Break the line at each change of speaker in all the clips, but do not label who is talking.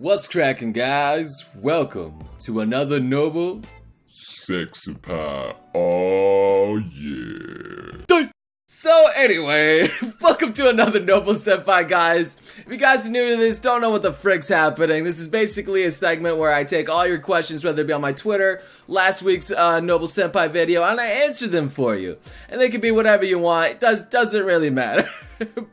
What's cracking, guys? Welcome to another Noble
Sexy Pie. Oh yeah.
So anyway, welcome to another Noble Senpai, guys. If you guys are new to this, don't know what the frick's happening, this is basically a segment where I take all your questions, whether it be on my Twitter, last week's Noble Senpai video, and I answer them for you. And they can be whatever you want, it doesn't really matter.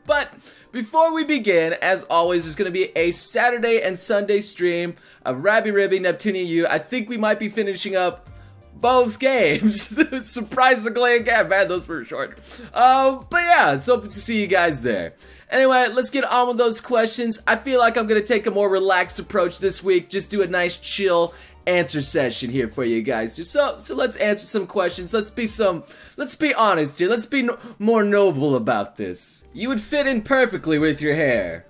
But before we begin, as always, there's going to be a Saturday and Sunday stream of Rabi Ribi Neptunia U. I think we might be finishing up both games. Surprisingly, again, man, those were short. But yeah, so to see you guys there. Anyway, let's get on with those questions. I feel like I'm going to take a more relaxed approach this week. Just do a nice chill answer session here for you guys. So let's answer some questions. Let's be honest here. Let's be more noble about this. You would fit in perfectly with your hair.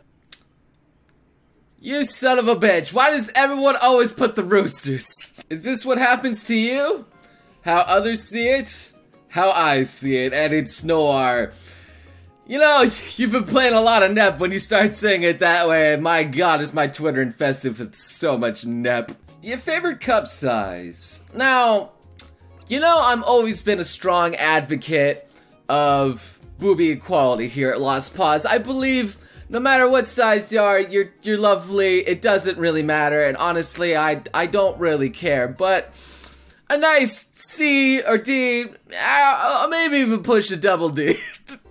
You son of a bitch. Why does everyone always put the roosters? Is this what happens to you? How others see it? How I see it, and it's noir. You know, you've been playing a lot of Nep when you start saying it that way, and my god, is my Twitter infested with so much Nep. Your favorite cup size? Now, you know I've always been a strong advocate of booby equality here at Lost Paws. I believe no matter what size you are, you're lovely, it doesn't really matter, and honestly, I don't really care, but a nice C or D, I'll maybe even push a double D.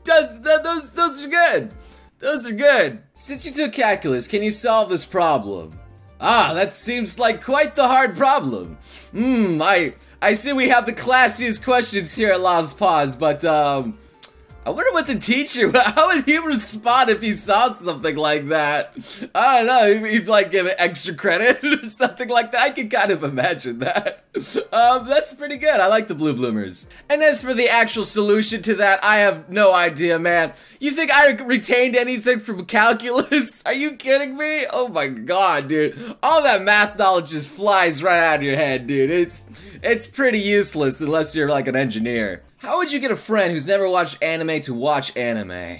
Those are good. Those are good. Since you took calculus, can you solve this problem? Ah, that seems like quite the hard problem. I see we have the classiest questions here at Lost Paws, but I wonder what the teacher, how would he respond if he saw something like that? I don't know, he'd like give it extra credit or something like that. I can kind of imagine that. That's pretty good. I like the Blue Bloomers. And as for the actual solution to that, I have no idea, man. You think I retained anything from calculus? Are you kidding me? Oh my god, dude. All that math knowledge just flies right out of your head, dude. It's pretty useless unless you're like an engineer. How would you get a friend who's never watched anime to watch anime?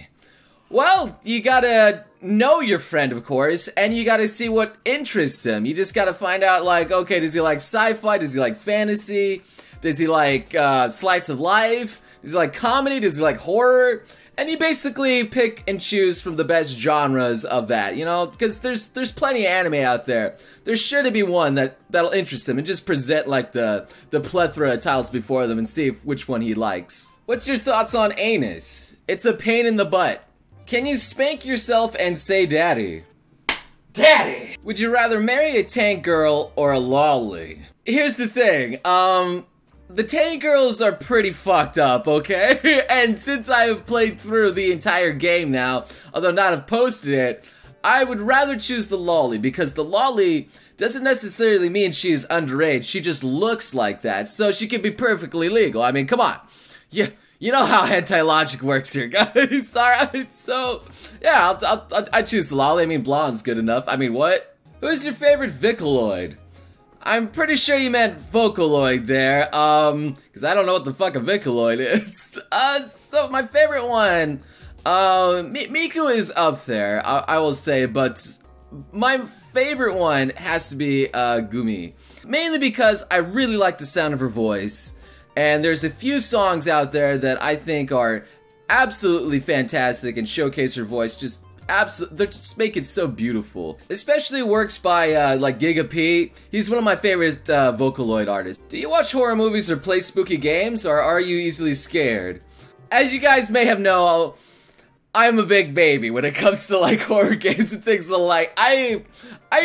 Well, you gotta know your friend, of course, and you gotta see what interests him. You just gotta find out, like, okay, does he like sci-fi? Does he like fantasy? Does he like slice of life? Does he like comedy? Does he like horror? And you basically pick and choose from the best genres of that, you know? Because there's plenty of anime out there. There's sure to be one that'll interest him, and just present like the plethora of titles before them and see which one he likes. What's your thoughts on anus? It's a pain in the butt. Can you spank yourself and say daddy? Daddy! Would you rather marry a tank girl or a lolly? Here's the thing, the tank girls are pretty fucked up, okay? And since I have played through the entire game now, although not have posted it, I would rather choose the lolly, because the lolly doesn't necessarily mean she is underage, she just looks like that, so she can be perfectly legal. I mean, come on. You know how hentai logic works here, guys, alright? So, yeah, I choose the lolly. I mean, blonde's good enough. I mean, what? Who's your favorite Vocaloid? I'm pretty sure you meant Vocaloid there, because I don't know what the fuck a Vocaloid is. So my favorite one, Miku is up there, I will say, but my favorite one has to be, Gumi. Mainly because I really like the sound of her voice, and there's a few songs out there that I think are absolutely fantastic and showcase her voice just they just make it so beautiful. Especially works by, like, Giga P. He's one of my favorite, Vocaloid artists. Do you watch horror movies or play spooky games, or are you easily scared? As you guys may have known, I'm a big baby when it comes to, like, horror games and things like. I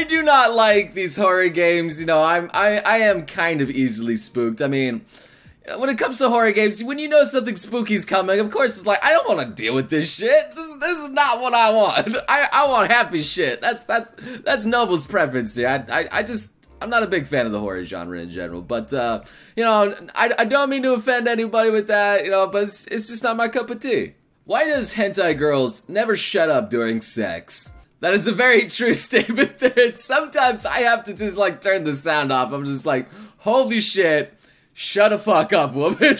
do not like these horror games, you know, I am kind of easily spooked. I mean, when it comes to horror games, when you know something spooky's coming, of course it's like, I don't want to deal with this shit. This is not what I want. I want happy shit. That's Noble's preference here. I'm not a big fan of the horror genre in general, but, you know, I don't mean to offend anybody with that, you know, but it's just not my cup of tea. Why does hentai girls never shut up during sex? That is a very true statement there. Sometimes I have to just, like, turn the sound off. I'm just like, holy shit. Shut the fuck up, woman.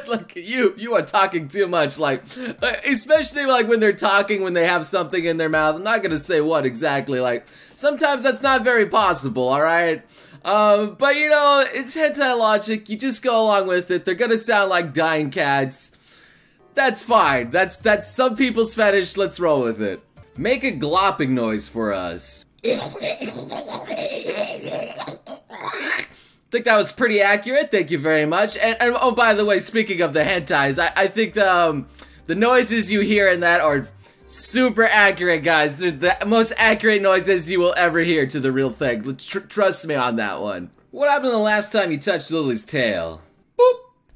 Like, you are talking too much, like, especially, like, when they're talking, when they have something in their mouth. I'm not gonna say what exactly, like, sometimes that's not very possible, alright? But, you know, it's hentai logic, you just go along with it. They're gonna sound like dying cats. That's fine, that's some people's fetish, let's roll with it. Make a glopping noise for us. I think that was pretty accurate, thank you very much. And oh, by the way, speaking of the hentais, I think the noises you hear in that are super accurate, guys. They're the most accurate noises you will ever hear to the real thing. Trust me on that one. What happened the last time you touched Lily's tail? Boop!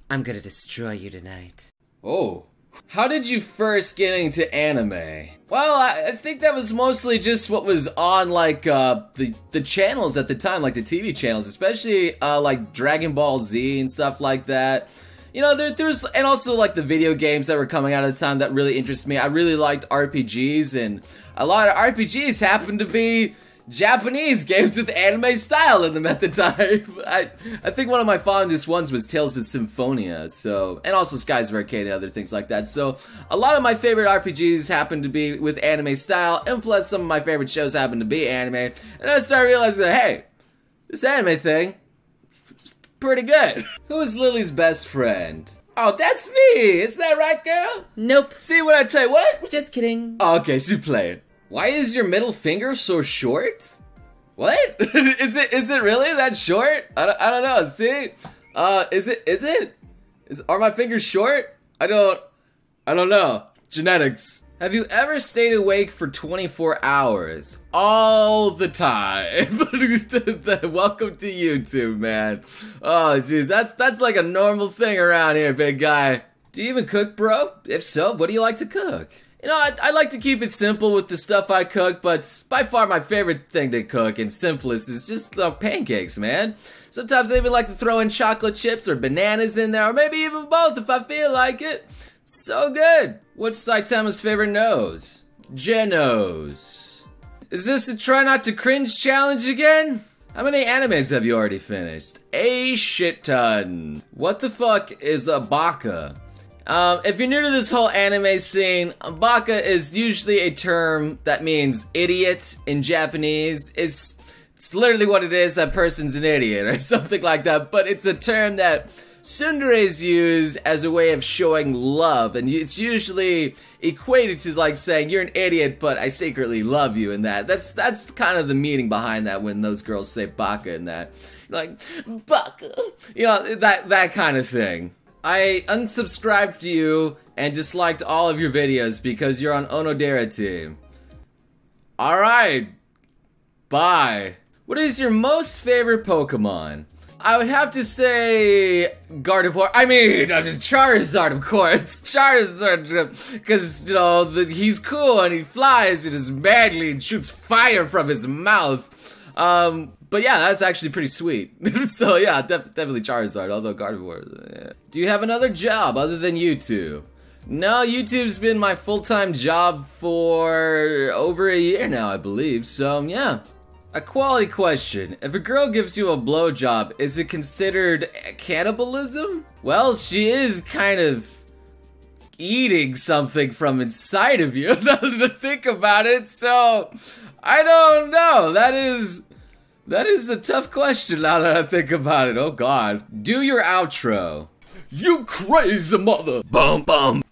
I'm gonna destroy you tonight. Oh. How did you first get into anime? Well, I think that was mostly just what was on, like, the channels at the time, like the TV channels, especially, like Dragon Ball Z and stuff like that. You know, there's, and also, like, the video games that were coming out at the time that really interested me. I really liked RPGs, and a lot of RPGs happened to be Japanese games with anime style in them at the time. I think one of my fondest ones was Tales of Symphonia, so, and also Skies of Arcade and other things like that. So a lot of my favorite RPGs happen to be with anime style, and plus some of my favorite shows happen to be anime. And I started realizing that, hey, this anime thing is pretty good. Who is Lily's best friend? Oh, that's me! Is that right, girl? Nope. See what I tell you? What? Just kidding. Oh, okay, she's playing. Why is your middle finger so short? What? Is it really that short? I don't know. See? Are my fingers short? I don't know. Genetics. Have you ever stayed awake for 24 hours? All the time. Welcome to YouTube, man. Oh, jeez, that's like a normal thing around here, big guy. Do you even cook, bro? If so, what do you like to cook? You know, I like to keep it simple with the stuff I cook, but by far my favorite thing to cook and simplest is just pancakes, man. Sometimes I even like to throw in chocolate chips or bananas in there, or maybe even both if I feel like it. It's so good. What's Saitama's favorite nose? Genos. Is this a try not to cringe challenge again? How many animes have you already finished? A shit ton. What the fuck is a baka? If you're new to this whole anime scene, baka is usually a term that means idiot in Japanese. It's literally what it is, that person's an idiot or something like that, but it's a term that tsunderes use as a way of showing love, and it's usually equated to like saying you're an idiot but I secretly love you, and that's kind of the meaning behind that when those girls say baka and that. Like, baka! You know, that kind of thing. I unsubscribed to you and disliked all of your videos because you're on Onodera team. Alright. Bye. What is your most favorite Pokemon? I would have to say Gardevoir. I mean, Charizard, of course. Charizard, because, you know, he's cool and he flies and is manly and shoots fire from his mouth. But yeah, that's actually pretty sweet. So yeah, definitely Charizard, although Gardevoir, yeah. Do you have another job other than YouTube? No, YouTube's been my full-time job for over a year now, I believe, so yeah. A quality question. If a girl gives you a blowjob, is it considered cannibalism? Well, she is kind of eating something from inside of you, to think about it, so I don't know. That is a tough question now that I think about it. Oh god. Do your outro. You crazy mother. Bum bum.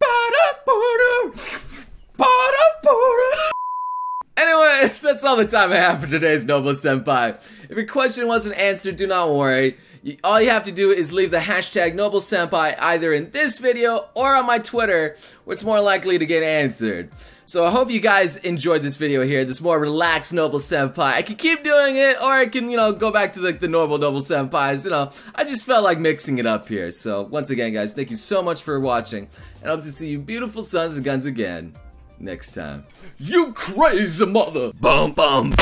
Anyway, that's all the time I have for today's Noble Senpai. If your question wasn't answered, do not worry. All you have to do is leave the hashtag Noble Senpai either in this video or on my Twitter, where it's more likely to get answered. So I hope you guys enjoyed this video here, this more relaxed Noble Senpai. I can keep doing it, or I can, you know, go back to the normal Noble Senpais, you know. I just felt like mixing it up here. So once again, guys, thank you so much for watching, and I hope to see you beautiful sons and guns again next time. You crazy mother! Bum bum!